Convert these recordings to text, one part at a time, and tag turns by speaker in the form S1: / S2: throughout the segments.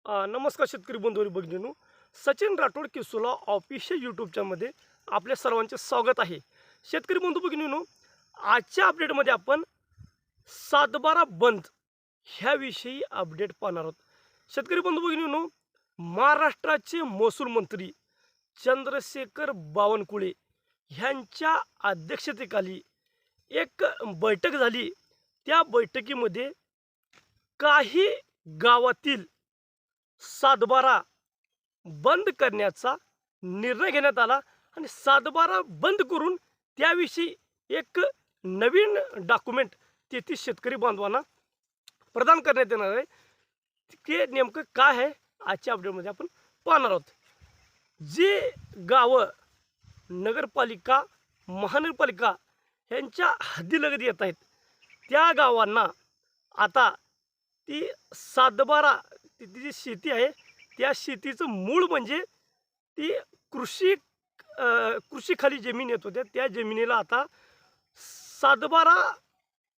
S1: नमस्कार शेतकरी बंधू आणि भगिनींनो, सचिन राठोड किसोला ऑफिशियल यूट्यूब चॅनलमध्ये आपल्या सर्वांचे स्वागत आहे. शेतकरी बंधू भगिनींनो, आजच्या अपडेटमध्ये आपण सातबारा बंद ह्याविषयी अपडेट पाहणार आहोत. शेतकरी बंधू भगिनींनो, महाराष्ट्राचे महसूल मंत्री चंद्रशेखर बावनकुळे ह्यांच्या अध्यक्षतेखाली एक बैठक झाली. त्या बैठकीमध्ये काही गावातील सातबारा बंद करण्याचा निर्णय घेण्यात आला आणि सातबारा बंद करून त्याविषयी एक नवीन डॉक्युमेंट तेथील शेतकरी बांधवांना प्रदान करण्यात येणार आहे. ते नेमकं काय आहे आजच्या अपडेटमध्ये आपण पाहणार आहोत. जे गावं नगरपालिका महानगरपालिका यांच्या हद्दीलगत येत आहेत त्या गावांना आता ती सातबारा तिथली जी शेती आहे त्या शेतीचं मूळ म्हणजे ती कृषीखाली जमीन येत होत्या त्या जमिनीला आता सातबारा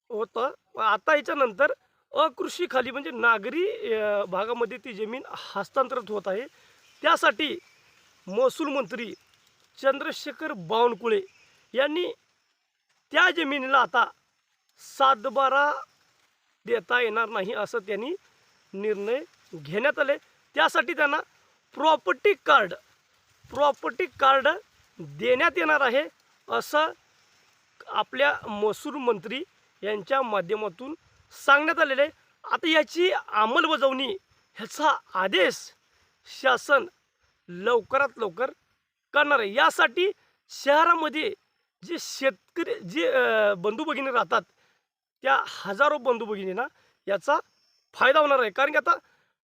S1: होतं. आता याच्यानंतर अकृषीखाली म्हणजे नागरी भागामध्ये ती जमीन हस्तांतरित होत आहे. त्यासाठी महसूल मंत्री चंद्रशेखर बावनकुळे यांनी त्या जमिनीला आता सातबारा देता येणार नाही असं त्यांनी निर्णय घेण्यात आले. त्यासाठी त्यांना प्रॉपर्टी कार्ड देण्यात येणार आहे असं आपल्या महसूल मंत्री यांच्या माध्यमातून सांगण्यात आलेलं आहे. आता याची अंमलबजावणी ह्याचा आदेश शासन लवकरात लवकर करणार आहे. यासाठी शहरामध्ये जे शेतकरी जे बंधू भगिनी राहतात त्या हजारो बंधू भगिनींना याचा फायदा होणार आहे. कारण की आता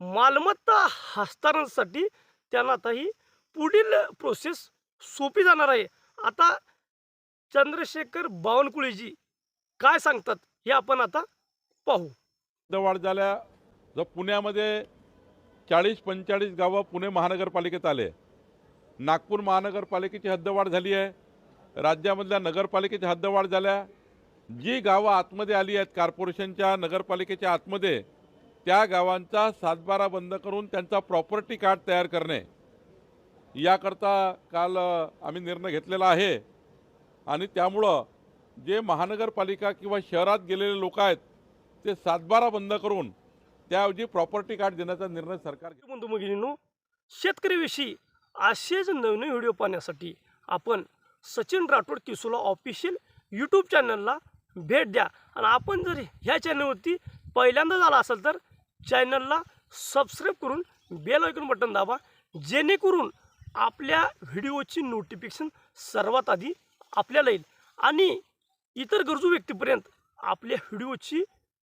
S1: मालमत्ता हस्तांतरणासाठी त्यांना आता ही पुढील प्रोसेस सोपी जाणार आहे. आता चंद्रशेखर बावनकुळेजी काय सांगतात हे आपण आता पाहू.
S2: वाढ झाल्या. जर पुण्यामध्ये 40-45 गावं पुणे महानगरपालिकेत आले. नागपूर महानगरपालिकेची हद्दवाढ झाली आहे. राज्यामधल्या नगरपालिकेची हद्दवाढ झाल्या. जी गावं आतमध्ये आली आहेत कॉर्पोरेशनच्या नगरपालिकेच्या आतमध्ये त्या गावांचा सातबारा बंद करून त्यांचा प्रॉपर्टी कार्ड तयार करणे याकरता काल आम्ही निर्णय घेतलेला आहे. आणि त्यामुळं जे महानगरपालिका किंवा शहरात गेलेले लोक आहेत ते सातबारा बंद करून त्याऐवजी प्रॉपर्टी कार्ड देण्याचा निर्णय सरकार
S1: बंधू भगिनींनो, शेतकरीविषयी असेच नवीन व्हिडिओ पाहण्यासाठी आपण सचिन राठोड किसोला ऑफिशियल यूट्यूब चॅनलला भेट द्या. आणि आपण जर ह्या चॅनलवरती पहिल्यांदा झाला असेल तर चॅनलला सबस्क्राईब करून बेल आयकॉन बटन दाबा, जेणेकरून आपल्या व्हिडिओची नोटिफिकेशन सर्वात आधी आपल्याला येईल. आणि इतर गरजू व्यक्तीपर्यंत आपल्या व्हिडिओची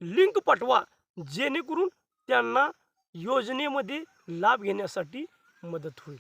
S1: लिंक पाठवा, जेणेकरून त्यांना योजनेमध्ये लाभ घेण्यासाठी मदत होईल.